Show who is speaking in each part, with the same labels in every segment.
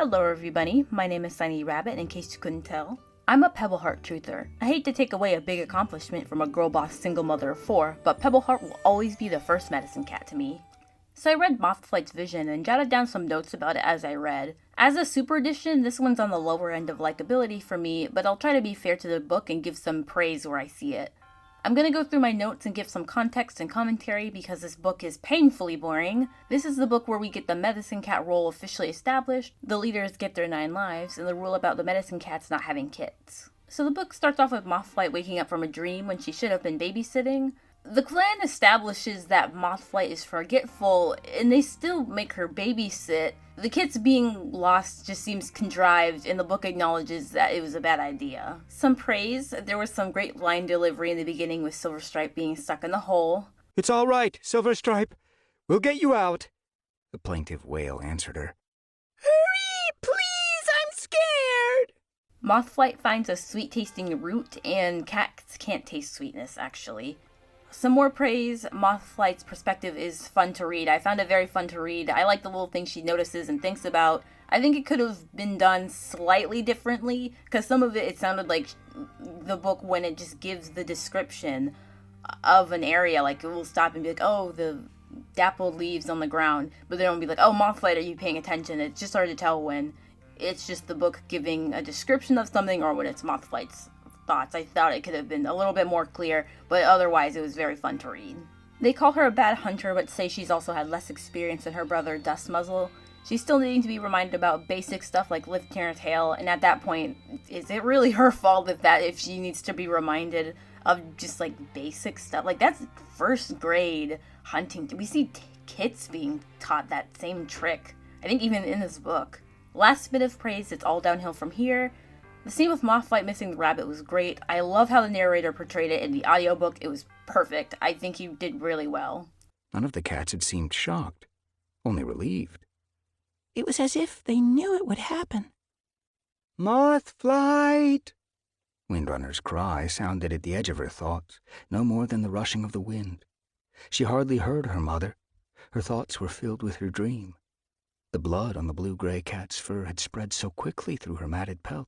Speaker 1: Hello everybody, my name is Sunney Rabbit, in case you couldn't tell. I'm a Pebbleheart truther. I hate to take away a big accomplishment from a girl boss single mother of 4, but Pebbleheart will always be the first medicine cat to me. So I read Moth's vision and jotted down some notes about it as I read. As a super edition, this one's on the lower end of likability for me, but I'll try to be fair to the book and give some praise where I see it. I'm gonna go through my notes and give some context and commentary because this book is painfully boring. This is the book where we get the medicine cat role officially established, the leaders get their 9 lives, and the rule about the medicine cats not having kits. So the book starts off with Mothflight waking up from a dream when she should have been babysitting. The clan establishes that Mothflight is forgetful, and they still make her babysit. The kits being lost just seems contrived, and the book acknowledges that it was a bad idea. Some praise, there was some great line delivery in the beginning with Silverstripe being stuck in the hole.
Speaker 2: "It's all right, Silverstripe. We'll get you out," the plaintive wail answered her. "Hurry, please, I'm scared."
Speaker 1: Mothflight finds a sweet-tasting root, and cats can't taste sweetness, actually. Some more praise, Mothflight's perspective is fun to read. I found it very fun to read. I like the little things she notices and thinks about. I think it could have been done slightly differently, because some of it sounded like the book when it just gives the description of an area. Like, it will stop and be like, oh, the dappled leaves on the ground. But then it'll be like, oh, Mothflight, are you paying attention? It's just hard to tell when it's just the book giving a description of something or when it's Mothflight's thoughts. I thought it could have been a little bit more clear, but otherwise it was very fun to read. They call her a bad hunter, but say she's also had less experience than her brother Dustmuzzle. She's still needing to be reminded about basic stuff like lifting her tail, and at that point, is it really her fault if she needs to be reminded of just like basic stuff? Like, that's first grade hunting. We see kids being taught that same trick, I think even in this book. Last bit of praise, it's all downhill from here. The scene with Mothflight missing the rabbit was great. I love how the narrator portrayed it in the audiobook. It was perfect. I think he did really well.
Speaker 2: None of the cats had seemed shocked, only relieved.
Speaker 3: It was as if they knew it would happen.
Speaker 2: "Mothflight!" Windrunner's cry sounded at the edge of her thoughts, no more than the rushing of the wind. She hardly heard her mother. Her thoughts were filled with her dream. The blood on the blue-gray cat's fur had spread so quickly through her matted pelt.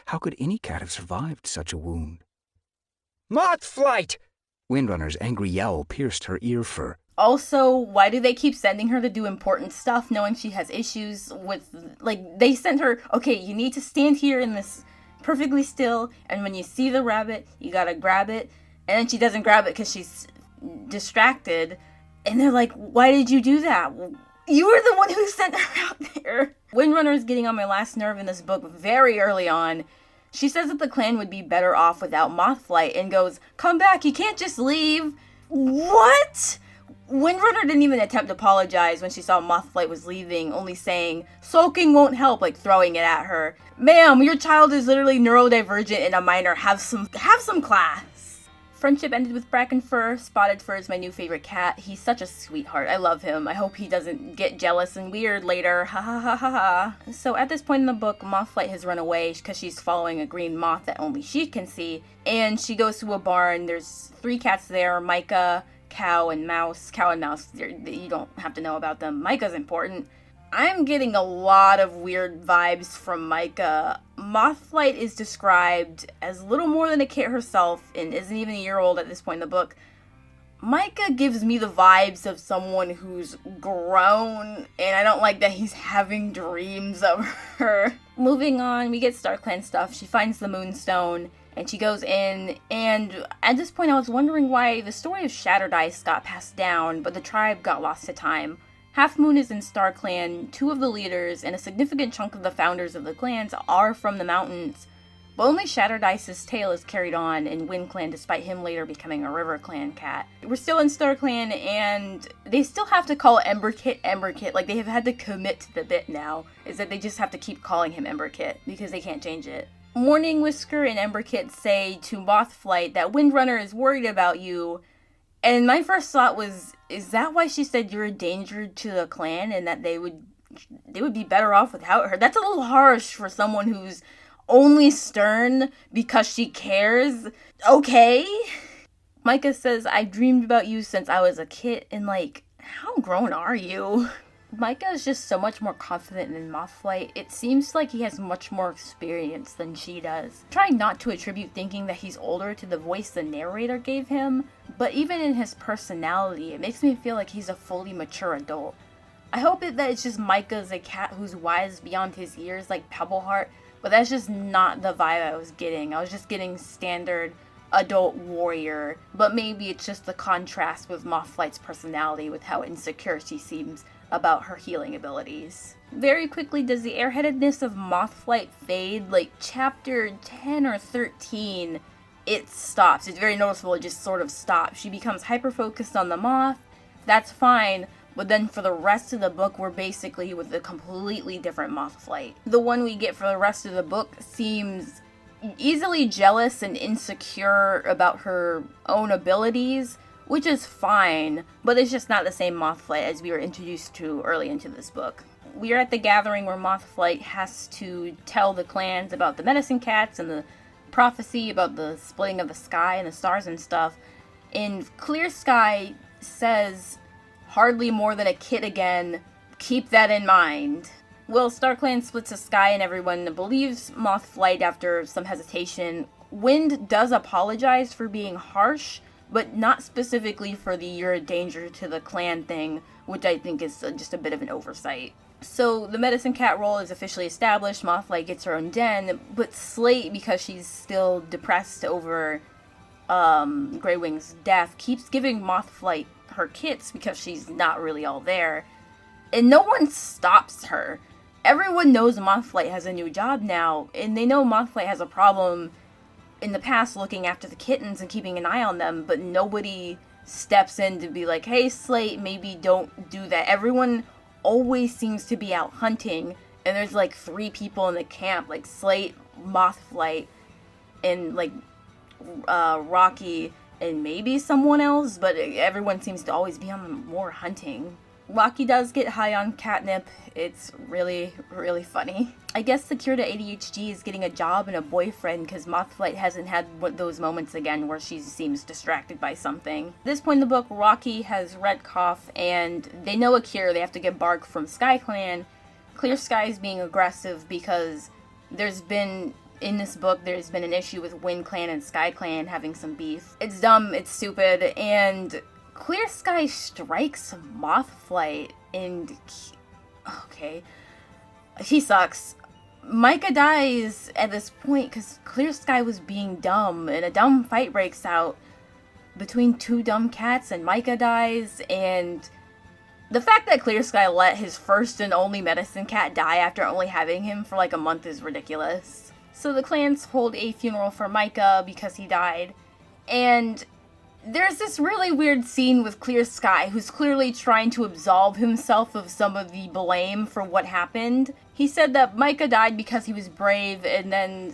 Speaker 2: How could any cat have survived such a wound? "Mothflight!" Windrunner's angry yowl pierced her ear fur.
Speaker 1: Also, why do they keep sending her to do important stuff knowing she has issues with, like, they sent her, okay, you need to stand here in this perfectly still, and when you see the rabbit, you gotta grab it, and then she doesn't grab it because she's distracted, and they're like, why did you do that? You were the one who sent her out there. Windrunner is getting on my last nerve in this book very early on. She says that the clan would be better off without Mothflight and goes, come back, you can't just leave. What? Windrunner didn't even attempt to apologize when she saw Mothflight was leaving, only saying, sulking won't help, like throwing it at her. Ma'am, your child is literally neurodivergent and a minor. Have some class. Friendship ended with Brackenfur. Spotted Fur is my new favorite cat. He's such a sweetheart. I love him. I hope he doesn't get jealous and weird later. Ha ha ha ha ha. So at this point in the book, Mothflight has run away because she's following a green moth that only she can see. And she goes to a barn. There's 3 cats there, Micah, Cow, and Mouse. Cow and Mouse, you don't have to know about them. Micah's important. I'm getting a lot of weird vibes from Micah. Mothflight is described as little more than a kit herself and isn't even a year old at this point in the book. Micah gives me the vibes of someone who's grown, and I don't like that he's having dreams of her. Moving on, we get STARCLAN stuff. She finds the Moonstone, and she goes in, and at this point I was wondering why the story of Shattered Ice got passed down, but the tribe got lost to time. Half Moon is in STARCLAN, 2 of the leaders, and a significant chunk of the founders of the clans are from the mountains. But only Shattered Ice's tale is carried on in WindClan despite him later becoming a RiverClan cat. We're still in STARCLAN, and they still have to call Emberkit. Like, they have had to commit to the bit now, is that they just have to keep calling him Emberkit, because they can't change it. Morning Whisker and Emberkit say to Mothflight that Windrunner is worried about you. And my first thought was, is that why she said you're a danger to the clan and that they would be better off without her? That's a little harsh for someone who's only stern because she cares. Okay. Micah says, I've dreamed about you since I was a kid, and like, how grown are you? Micah is just so much more confident in Mothflight. It seems like he has much more experience than she does. Trying not to attribute thinking that he's older to the voice the narrator gave him, but even in his personality, it makes me feel like he's a fully mature adult. I hope that it's just Micah's a cat who's wise beyond his years like Pebbleheart, but that's just not the vibe I was getting. I was just getting standard adult warrior, but maybe it's just the contrast with Mothflight's personality with how insecure she seems about her healing abilities. Very quickly does the airheadedness of Mothflight fade, like chapter 10 or 13, it stops. It's very noticeable, it just sort of stops. She becomes hyper-focused on the moth, that's fine, but then for the rest of the book, we're basically with a completely different Mothflight. The one we get for the rest of the book seems easily jealous and insecure about her own abilities, which is fine, but it's just not the same Mothflight as we were introduced to early into this book. We are at the gathering where Mothflight has to tell the clans about the medicine cats and the prophecy about the splitting of the sky and the stars and stuff, and Clear Sky says, "Hardly more than a kid again, keep that in mind." Well, STARCLAN splits the sky and everyone believes Mothflight after some hesitation. Wind does apologize for being harsh, but not specifically for the "you're a danger to the clan" thing, which I think is just a bit of an oversight. So the medicine cat role is officially established, Mothflight gets her own den, but Slate, because she's still depressed over Greywing's death, keeps giving Mothflight her kits because she's not really all there, and no one stops her. Everyone knows Mothflight has a new job now, and they know Mothflight has a problem in the past looking after the kittens and keeping an eye on them, but nobody steps in to be like, "Hey, Slate, maybe don't do that." Everyone always seems to be out hunting, and there's like 3 people in the camp, like Slate, Mothflight, and like Rocky, and maybe someone else, but everyone seems to always be on the more hunting. Rocky does get high on catnip. It's really, really funny. I guess the cure to ADHD is getting a job and a boyfriend, because Mothflight hasn't had those moments again where she seems distracted by something. At this point in the book, Rocky has red cough, and they know a cure. They have to get bark from SkyClan. Clear Sky is being aggressive because in this book, there's been an issue with Wind Clan and SkyClan having some beef. It's dumb, it's stupid, and Clear Sky strikes Mothflight, and he sucks. Micah dies at this point because Clear Sky was being dumb, and a dumb fight breaks out between 2 dumb cats, and Micah dies, and the fact that Clear Sky let his first and only medicine cat die after only having him for like a month is ridiculous. So the clans hold a funeral for Micah because he died, and there's this really weird scene with Clear Sky, who's clearly trying to absolve himself of some of the blame for what happened. He said that Micah died because he was brave, and then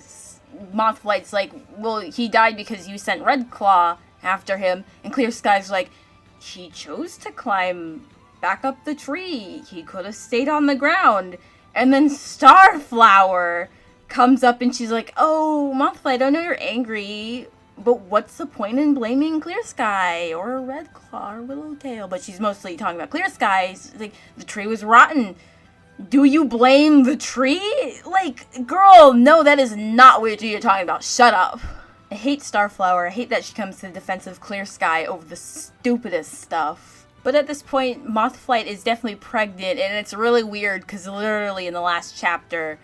Speaker 1: Mothflight's like, "Well, he died because you sent Red Claw after him," and Clear Sky's like, "He chose to climb back up the tree. He could have stayed on the ground." And then Starflower comes up and she's like, "Oh, Mothflight, I know you're angry, but what's the point in blaming Clear Sky or Red Claw or Willowtail?" But she's mostly talking about Clear Sky. She's like, "The tree was rotten. Do you blame the tree?" Like, girl, no, that is not what you're talking about. Shut up. I hate Starflower. I hate that she comes to the defense of Clear Sky over the stupidest stuff. But at this point, Mothflight is definitely pregnant, and it's really weird because literally in the last chapter,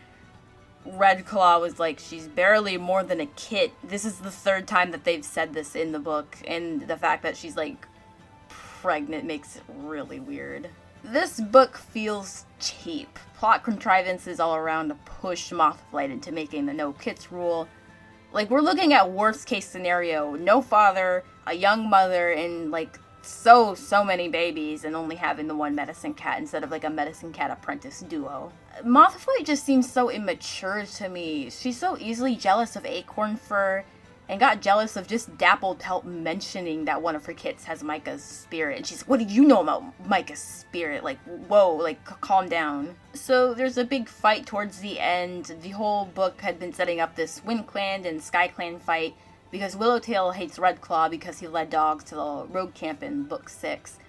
Speaker 1: Red Claw was like, "She's barely more than a kit." This is the 3rd time that they've said this in the book, and the fact that she's like pregnant makes it really weird. This book feels cheap. Plot contrivances all around to push Mothflight into making the no kits rule. Like, we're looking at worst case scenario: no father, a young mother, and like so many babies, and only having the one medicine cat instead of like a medicine cat apprentice duo. Mothflight just seems so immature to me. She's so easily jealous of Acorn Fur, and got jealous of just Dappletail mentioning that one of her kits has Micah's spirit. And she's like, "What do you know about Micah's spirit? Like, whoa, like, calm down." So there's a big fight towards the end. The whole book had been setting up this Wind Clan and SkyClan fight, because Willowtail hates Red Claw because he led dogs to the rogue camp in book 6.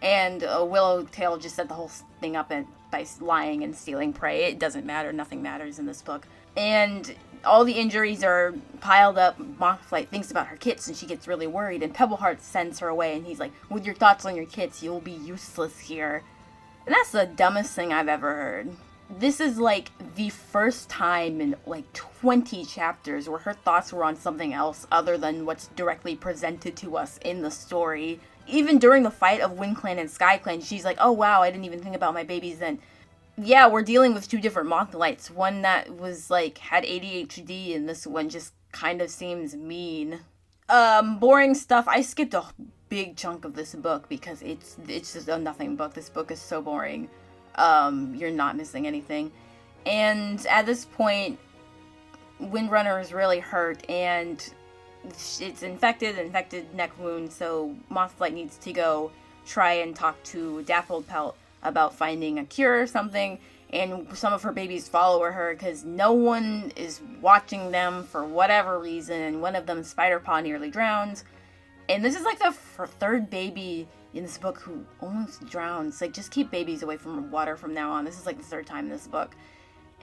Speaker 1: And Willowtail just set the whole thing up by lying and stealing prey. It doesn't matter. Nothing matters in this book. And all the injuries are piled up. Mothflight thinks about her kits and she gets really worried. And Pebbleheart sends her away and he's like, with your thoughts on your kits, you'll be useless here. And that's the dumbest thing I've ever heard. This is like the first time in like 20 chapters where her thoughts were on something else other than what's directly presented to us in the story. Even during the fight of WindClan and SkyClan, she's like, oh wow, I didn't even think about my babies then. Yeah, we're dealing with two different Mothlights. One that was like, had ADHD, and this one just kind of seems mean. Boring stuff. I skipped a big chunk of this book because it's just a nothing book. This book is so boring. You're not missing anything. And at this point, Windrunner is really hurt, and it's infected neck wound, so Mothflight needs to go try and talk to Dapplepelt about finding a cure or something, and some of her babies follow her because no one is watching them for whatever reason, and one of them, Spiderpaw, nearly drowns. And this is like the third baby in this book who almost drowns. Like, just keep babies away from water from now on. This is like the third time in this book.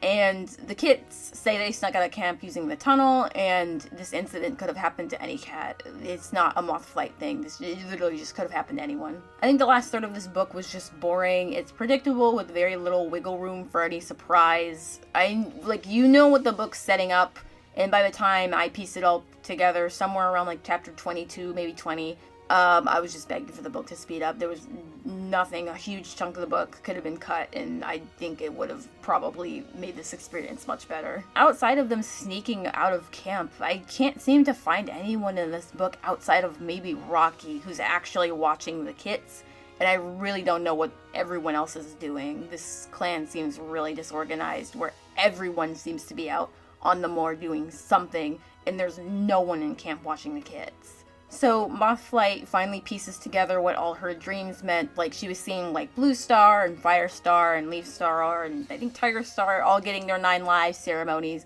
Speaker 1: And the kits say they snuck out of camp using the tunnel, and this incident could have happened to any cat. It's not a Mothflight thing. This literally just could have happened to anyone. I think the last third of this book was just boring. It's predictable with very little wiggle room for any surprise. You know what the book's setting up, and by the time I pieced it all together, somewhere around like chapter 22, maybe 20, I was just begging for the book to speed up. There was nothing, a huge chunk of the book could have been cut, and I think it would have probably made this experience much better. Outside of them sneaking out of camp, I can't seem to find anyone in this book outside of maybe Rocky, who's actually watching the kits, and I really don't know what everyone else is doing. This clan seems really disorganized, where everyone seems to be out on the moor doing something, and there's no one in camp watching the kits. So Mothflight finally pieces together what all her dreams meant. Like, she was seeing like Blue Star and Fire Star and Leaf Star and I think Tiger Star all getting their 9 lives ceremonies.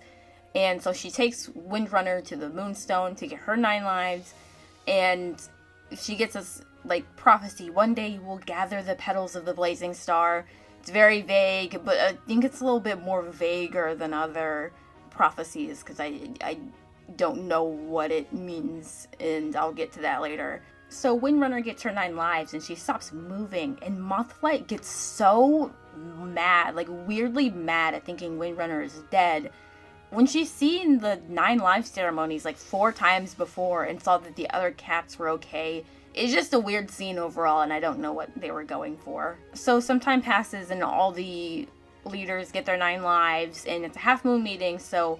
Speaker 1: And so she takes Windrunner to the Moonstone to get her 9 lives. And she gets this like prophecy. One day you will gather the petals of the blazing star. It's very vague, but I think it's a little bit more vaguer than other prophecies because I don't know what it means, and I'll get to that later. So Windrunner gets her 9 lives and she stops moving, and Mothflight gets so mad, like weirdly mad at thinking Windrunner is dead. When she's seen the 9 lives ceremonies like 4 times before and saw that the other cats were okay, it's just a weird scene overall, and I don't know what they were going for. So some time passes and all the leaders get their 9 lives, and it's a half moon meeting, so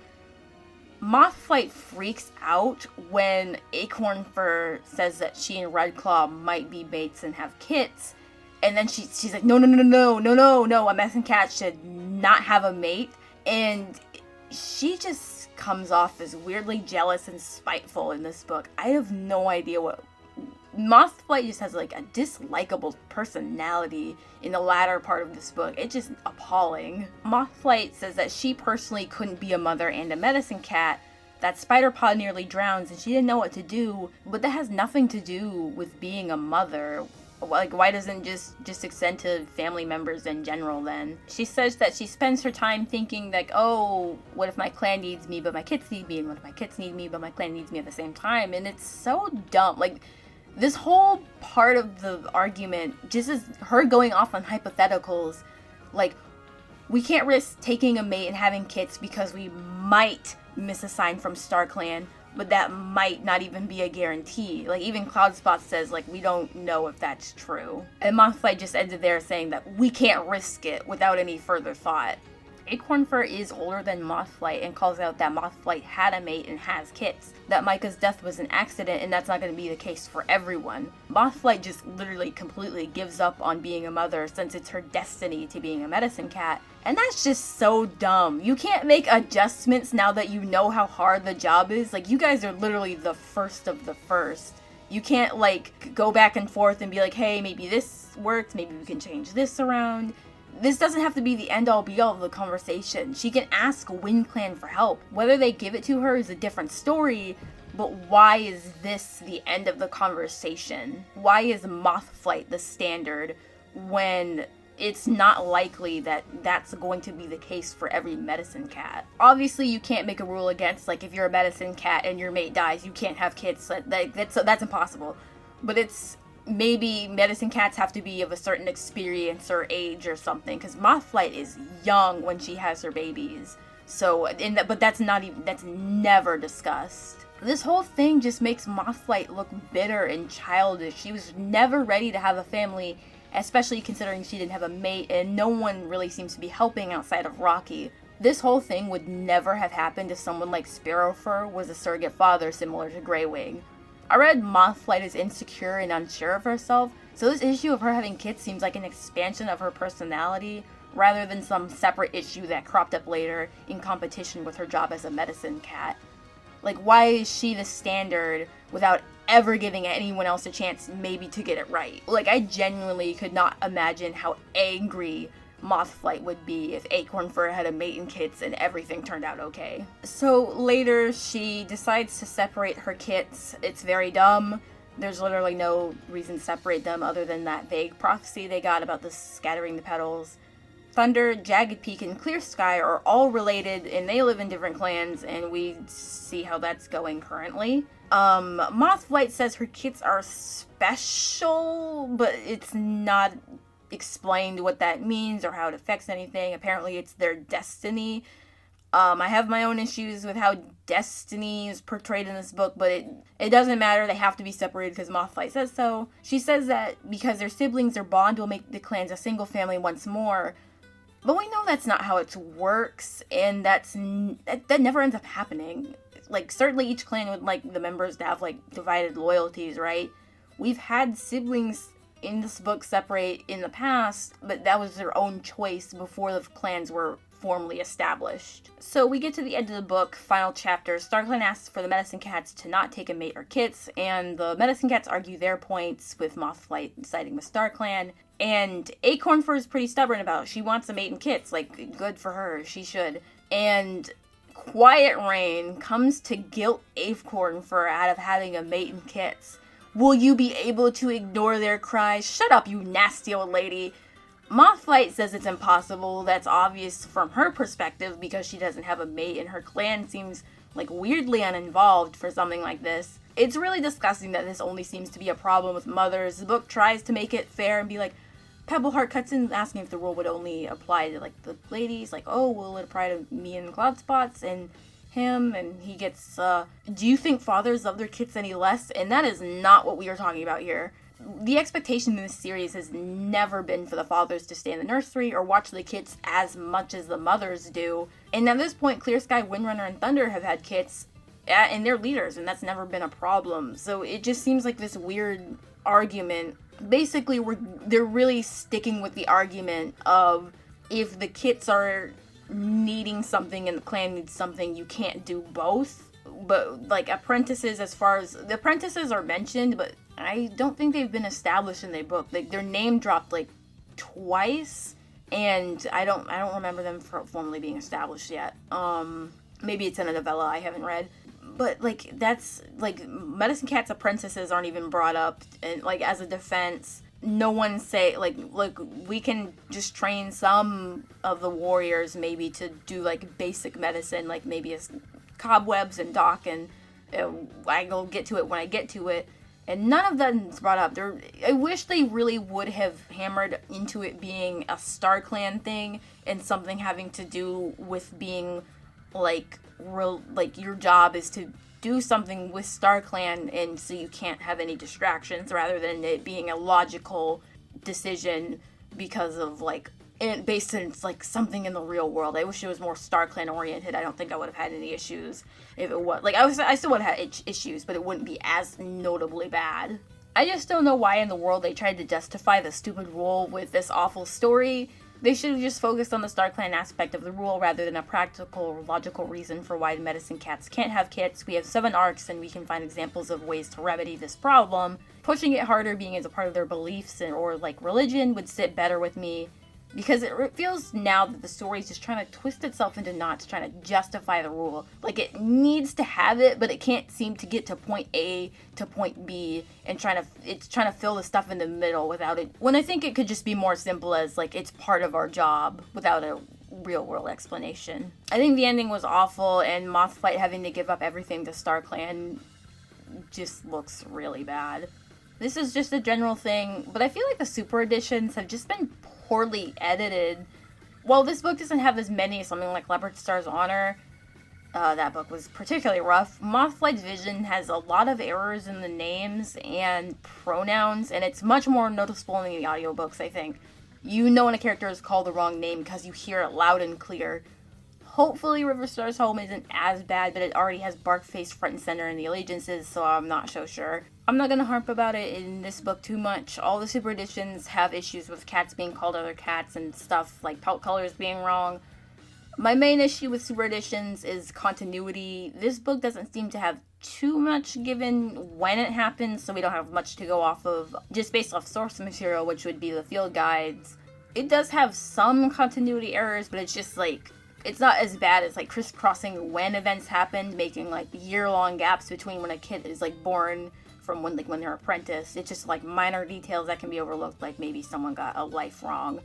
Speaker 1: Mothflight freaks out when Acorn Fur says that she and Redclaw might be mates and have kits. And then she's like, no, a medicine cat should not have a mate. And she just comes off as weirdly jealous and spiteful in this book. I have no idea what... Mothflight just has like a dislikable personality in the latter part of this book. It's just appalling. Mothflight says that she personally couldn't be a mother and a medicine cat, that Spiderpaw nearly drowns and she didn't know what to do, but that has nothing to do with being a mother. Like, why doesn't just extend to family members in general then? She says that she spends her time thinking like, oh, what if my clan needs me but my kids need me, and what if my kids need me but my clan needs me at the same time? And it's so dumb. Like, this whole part of the argument just is her going off on hypotheticals. Like, we can't risk taking a mate and having kids because we might miss a sign from STARCLAN, but that might not even be a guarantee. Like, even Cloudspot says, like, we don't know if that's true. And Mothflight just ended there saying that we can't risk it without any further thought. Acorn Fur is older than Mothflight and calls out that Mothflight had a mate and has kits, that Micah's death was an accident and that's not going to be the case for everyone. Mothflight just literally completely gives up on being a mother since it's her destiny to being a medicine cat, and that's just so dumb. You can't make adjustments now that you know how hard the job is. Like, you guys are literally the first of the first. You can't like go back and forth and be like, hey, maybe this works, maybe we can change this around. This doesn't have to be the end-all be-all of the conversation. She can ask WindClan for help. Whether they give it to her is a different story, But why is this the end of the conversation? Why is moth flight the standard when it's not likely that that's going to be the case for every medicine cat? Obviously, you can't make a rule against, like, if you're a medicine cat and your mate dies, you can't have kids. That's impossible. But it's maybe medicine cats have to be of a certain experience or age or something, because moth flight is young when she has her babies. So, but that's never discussed. This whole thing just makes Mothflight look bitter and childish. She was never ready to have a family, especially considering she didn't have a mate, and no one really seems to be helping outside of Rocky. This whole thing would never have happened if someone like Sparrowfur was a surrogate father similar to Greywing. I read Mothflight is insecure and unsure of herself, so this issue of her having kids seems like an expansion of her personality, rather than some separate issue that cropped up later in competition with her job as a medicine cat. Like, why is she the standard without ever giving anyone else a chance maybe to get it right? Like, I genuinely could not imagine how angry Mothflight would be if Acornfur had a mate and kids and everything turned out okay. So later, she decides to separate her kits. It's very dumb. There's literally no reason to separate them other than that vague prophecy they got about the scattering the petals. Thunder, Jagged Peak, and Clear Sky are all related, and they live in different clans, and we see how that's going currently. Mothflight says her kits are special, but it's not explained what that means or how it affects anything. Apparently it's their destiny. I have my own issues with how destiny is portrayed in this book, but it doesn't matter. They have to be separated because Mothflight says so. She says that because they're siblings, their bond will make the clans a single family once more. But we know that's not how it works, and that never ends up happening. Like, certainly each clan would like the members to have, like, divided loyalties, right? We've had siblings in this book separate in the past, but that was their own choice before the clans were formally established. So we get to the end of the book, final chapter. StarClan asks for the medicine cats to not take a mate or kits, and the medicine cats argue their points, with Mothflight siding with StarClan. And Acornfur is pretty stubborn about it. She wants a mate and kits. Like, good for her. She should. And Quiet Rain comes to guilt Acornfur out of having a mate and kits. Will you be able to ignore their cries? Shut up, you nasty old lady. Mothflight says it's impossible. That's obvious from her perspective because she doesn't have a mate and her clan seems like weirdly uninvolved for something like this. It's really disgusting that this only seems to be a problem with mothers. The book tries to make it fair and be like, Pebbleheart cuts in asking if the rule would only apply to, like, the ladies. Like, oh, will it apply to me and Cloudspots and him? And he gets, do you think fathers love their kids any less? And that is not what we are talking about here. The expectation in this series has never been for the fathers to stay in the nursery or watch the kids as much as the mothers do. And at this point, Clear Sky, Windrunner, and Thunder have had kids, and they're leaders, and that's never been a problem. So it just seems like this weird argument. Basically, they're really sticking with the argument of if the kits are needing something and the clan needs something, you can't do both. But, like, apprentices, as far as the apprentices are mentioned, but I don't think they've been established in the book. Like, they're name dropped like twice, and I don't remember them formally being established yet. Maybe it's in a novella I haven't read. But, like, that's, like, Medicine Cat's apprentices aren't even brought up, and, like, as a defense, no one say, like, we can just train some of the warriors maybe to do, like, basic medicine, like, maybe as cobwebs and dock, and I'll get to it when I get to it. And none of that is brought up. I wish they really would have hammered into it being a StarClan thing and something having to do with being, like, your job is to do something with StarClan, and so you can't have any distractions, rather than it being a logical decision because of, like, based on, like, something in the real world. I wish it was more StarClan oriented. I don't think I would have had any issues if it was. Like, I still would have had issues, but it wouldn't be as notably bad. I just don't know why in the world they tried to justify the stupid rule with this awful story. They should have just focused on the StarClan aspect of the rule rather than a practical or logical reason for why medicine cats can't have kits. We have 7 arcs and we can find examples of ways to remedy this problem. Pushing it harder being as a part of their beliefs or, like, religion would sit better with me. Because it feels now that the story is just trying to twist itself into knots, trying to justify the rule. Like, it needs to have it, but it can't seem to get to point A to point B, and it's trying to fill the stuff in the middle without it. When I think it could just be more simple as, like, it's part of our job without a real world explanation. I think the ending was awful, and Mothflight having to give up everything to STARCLAN just looks really bad. This is just a general thing, but I feel like the super editions have just been poorly edited. While this book doesn't have as many as something like Leopard Star's Honor, that book was particularly rough. Mothflight's Vision has a lot of errors in the names and pronouns, and it's much more noticeable in the audiobooks, I think. You know when a character is called the wrong name because you hear it loud and clear. Hopefully Riverstar's Home isn't as bad, but it already has Barkface front and center in the allegiances, so I'm not so sure. I'm not going to harp about it in this book too much. All the super editions have issues with cats being called other cats and stuff like pelt colors being wrong. My main issue with super editions is continuity. This book doesn't seem to have too much given when it happens, so we don't have much to go off of, just based off source material, which would be the field guides. It does have some continuity errors, but it's just like, it's not as bad as like crisscrossing when events happened, making like year-long gaps between when a kid is like born from when they're apprenticed. It's just like minor details that can be overlooked, like maybe someone got a life wrong,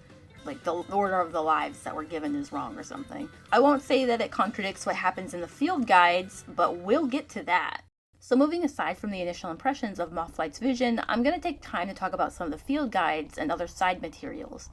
Speaker 1: like the order of the lives that were given is wrong or something. I won't say that it contradicts what happens in the field guides, but we'll get to that. So moving aside from the initial impressions of Mothflight's Vision, I'm going to take time to talk about some of the field guides and other side materials.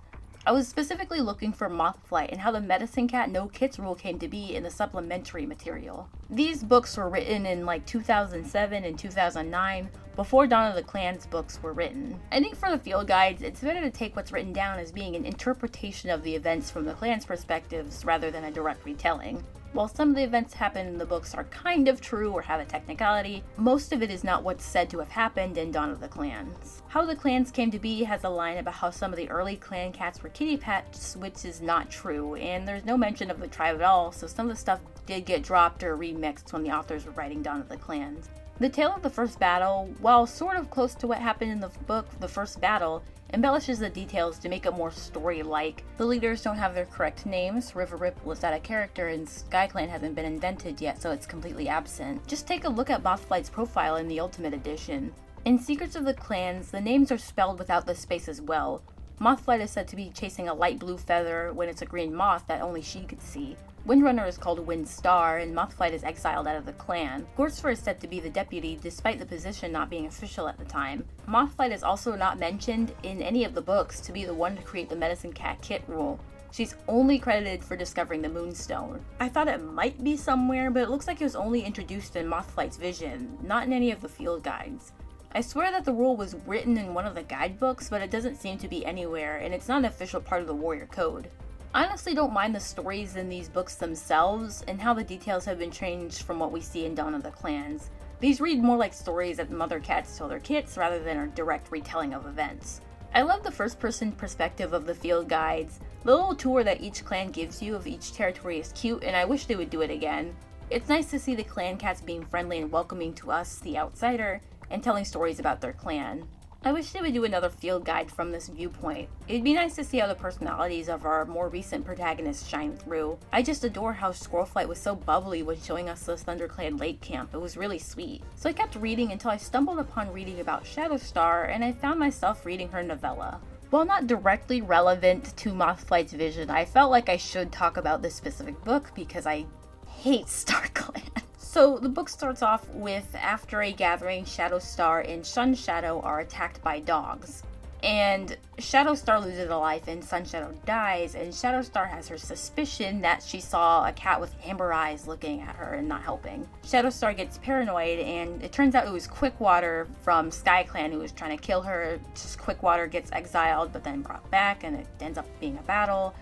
Speaker 1: I was specifically looking for Mothflight and how the medicine cat no kits rule came to be in the supplementary material. These books were written in like 2007 and 2009, before Dawn of the Clans books were written. I think for the field guides, it's better to take what's written down as being an interpretation of the events from the clans' perspectives rather than a direct retelling. While some of the events happen in the books are kind of true or have a technicality, most of it is not what's said to have happened in Dawn of the Clans. How the Clans came to be has a line about how some of the early clan cats were kitty pets, which is not true, and there's no mention of the tribe at all, so some of the stuff did get dropped or remixed when the authors were writing Dawn of the Clans. The tale of the first battle, while sort of close to what happened in the book The First Battle, embellishes the details to make it more story-like. The leaders don't have their correct names, River Ripple is out of character, and SkyClan hasn't been invented yet, so it's completely absent. Just take a look at Mothflight's profile in the Ultimate Edition. In Secrets of the Clans, the names are spelled without the space as well. Mothflight is said to be chasing a light blue feather when it's a green moth that only she could see. Windrunner is called Windstar, and Mothflight is exiled out of the clan. Gortsfur is said to be the deputy, despite the position not being official at the time. Mothflight is also not mentioned in any of the books to be the one to create the medicine cat kit rule. She's only credited for discovering the Moonstone. I thought it might be somewhere, but it looks like it was only introduced in Mothflight's Vision, not in any of the field guides. I swear that the rule was written in one of the guidebooks, but it doesn't seem to be anywhere, and it's not an official part of the Warrior Code. I honestly don't mind the stories in these books themselves, and how the details have been changed from what we see in Dawn of the Clans. These read more like stories that the mother cats tell their kits rather than a direct retelling of events. I love the first-person perspective of the field guides. The little tour that each clan gives you of each territory is cute, and I wish they would do it again. It's nice to see the clan cats being friendly and welcoming to us, the outsider, and telling stories about their clan. I wish they would do another field guide from this viewpoint. It'd be nice to see how the personalities of our more recent protagonists shine through. I just adore how Squirrelflight was so bubbly when showing us the ThunderClan Lake Camp. It was really sweet. So I kept reading until I stumbled upon reading about Shadowstar, and I found myself reading her novella. While not directly relevant to Mothflight's Vision, I felt like I should talk about this specific book because I hate StarClan. So the book starts off with, after a gathering, Shadowstar and Sunshadow are attacked by dogs. And Shadowstar loses a life and Sunshadow dies, and Shadowstar has her suspicion that she saw a cat with amber eyes looking at her and not helping. Shadowstar gets paranoid, and it turns out it was Quickwater from SkyClan who was trying to kill her. Just Quickwater gets exiled but then brought back, and it ends up being a battle.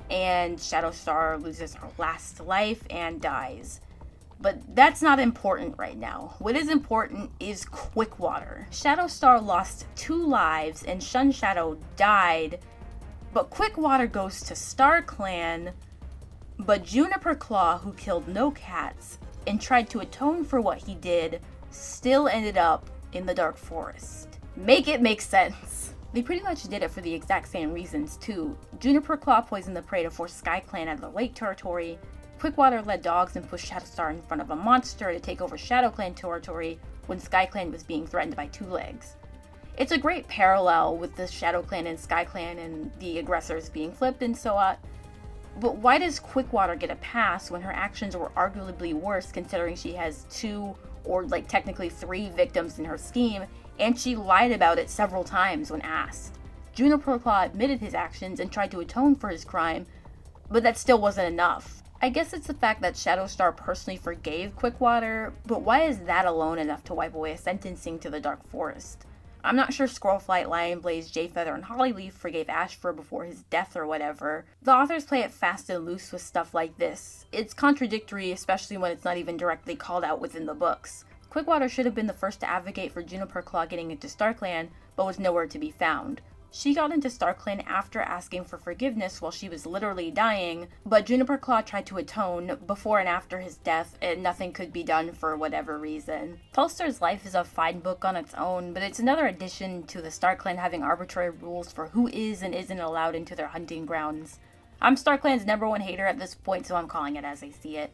Speaker 1: And Shadowstar loses her last life and dies. But that's not important right now. What is important is Quickwater. Shadowstar lost 2 lives and Sunshadow died, but Quickwater goes to StarClan, but Juniper Claw, who killed no cats and tried to atone for what he did, still ended up in the Dark Forest. Make it make sense. They pretty much did it for the exact same reasons too. Juniper Claw poisoned the prey to force SkyClan out of the lake territory. Quickwater led dogs and pushed Shadowstar in front of a monster to take over ShadowClan territory when SkyClan was being threatened by Two Legs. It's a great parallel with the ShadowClan and SkyClan and the aggressors being flipped and so on. But why does Quickwater get a pass when her actions were arguably worse considering she has 2 or technically 3 victims in her scheme, and she lied about it several times when asked? Juniper Claw admitted his actions and tried to atone for his crime, but that still wasn't enough. I guess it's the fact that Shadowstar personally forgave Quickwater, but why is that alone enough to wipe away a sentencing to the Dark Forest? I'm not sure Squirrelflight, Lionblaze, Jayfeather, and Hollyleaf forgave Ashfur before his death or whatever. The authors play it fast and loose with stuff like this. It's contradictory, especially when it's not even directly called out within the books. Quickwater should have been the first to advocate for Juniper Claw getting into STARCLAN, but was nowhere to be found. She got into STARCLAN after asking for forgiveness while she was literally dying, but Juniper Claw tried to atone before and after his death, and nothing could be done for whatever reason. Tolstoy's Life is a fine book on its own, but it's another addition to the STARCLAN having arbitrary rules for who is and isn't allowed into their hunting grounds. I'm STARCLAN's #1 hater at this point, so I'm calling it as I see it.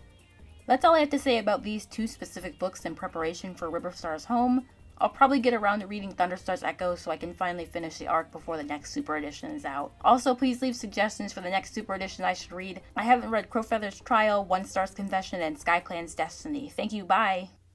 Speaker 1: That's all I have to say about these 2 specific books in preparation for Riverstar's Home. I'll probably get around to reading Thunderstar's Echo so I can finally finish the arc before the next Super Edition is out. Also, please leave suggestions for the next Super Edition I should read. I haven't read Crowfeather's Trial, One Star's Confession, and SkyClan's Destiny. Thank you, bye!